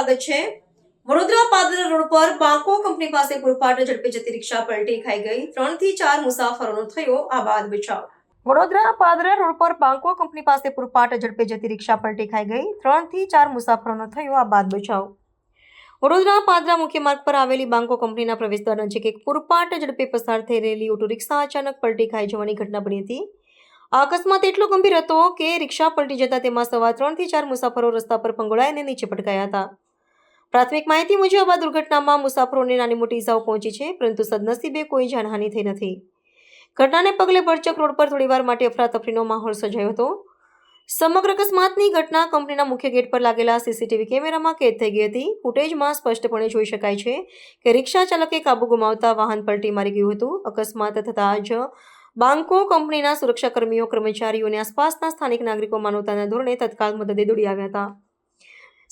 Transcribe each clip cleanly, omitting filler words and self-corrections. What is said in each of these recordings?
સ્વાગત છે। વડોદરા પાદરા રોડ પર બાંકો કંપની પાસે પૂરપાટ ઝડપે જતી રિક્ષા પલટી ખાઈ ગઈ। 3 થી 4 મુસાફરોનો થયો આબાદ બચાવ। વડોદરા પાદરા રોડ પર બાંકો કંપની પાસે પૂરપાટ ઝડપે જતી રિક્ષા પલટી ખાઈ ગઈ। 3 થી 4 મુસાફરોનો થયો આબાદ બચાવ। વડોદરા પાદરા મુખ્ય માર્ગ પર આવેલી બાંકો કંપનીના પ્રવેશદ્વાર નજીક એક પૂરપાટ ઝડપે પસાર થઈ રહેલી ઓટો રિક્ષા અચાનક પલટી ખાઈ જવાની ઘટના બની હતી। આ અકસ્માત એટલો ગંભીર હતો કે રિક્ષા પલટી જતા તેમાં સવાર 3 થી 4 મુસાફરો રસ્તા પર પંગોળાઈને નીચે પટકાયા હતા। પ્રાથમિક માહિતી મુજબ આ દુર્ઘટનામાં મુસાફરોને નાની મોટી ઇજાઓ પહોંચી છે, પરંતુ સદનસીબે કોઈ જાનહાનિ થઈ નથી। ઘટનાને પગલે ભરચક રોડ પર થોડીવાર માટે અફરાતફરીનો માહોલ સર્જાયો હતો। સમગ્ર અકસ્માતની ઘટના કંપનીના મુખ્ય ગેટ પર લાગેલા સીસીટીવી કેમેરામાં કેદ થઈ ગઈ હતી। ફૂટેજમાં સ્પષ્ટપણે જોઈ શકાય છે કે રિક્ષા ચાલકે કાબુ ગુમાવતા વાહન પલટી મારી ગયું હતું। અકસ્માત થતાં જ બાંકો કંપનીના સુરક્ષાકર્મીઓ, કર્મચારીઓ અને આસપાસના સ્થાનિક નાગરિકો માનવતાના ધોરણે તત્કાળ મદદે દોડી આવ્યા હતા।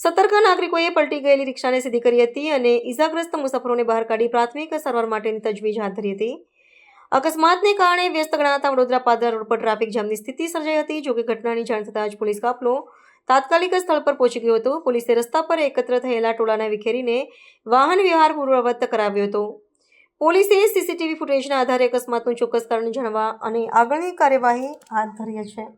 સતર્ક નાગરિકોએ પલટી ગયેલી રિક્ષાને સીધી કરી હતી અને ઇજાગ્રસ્ત મુસાફરોને બહાર કાઢી પ્રાથમિક સારવાર માટેની તજવીજ હાથ ધરી હતી। અકસ્માતને કારણે વ્યસ્ત ગણાતા વડોદરા પાદરા રોડ પર ટ્રાફિક જામની સ્થિતિ સર્જાઈ હતી। જોકે ઘટનાની જાણ થતાં જ પોલીસ કાફલો તાત્કાલિક સ્થળ પર પહોંચી ગયો હતો। પોલીસે રસ્તા પર એકત્ર થયેલા ટોળાને વિખેરીને વાહન વ્યવહાર પૂર્વવત કરાવ્યો હતો। પોલીસે સીસીટીવી ફૂટેજના આધારે અકસ્માતનું ચોક્કસ કારણ જાણવા અને આગળની કાર્યવાહી હાથ ધરી છે।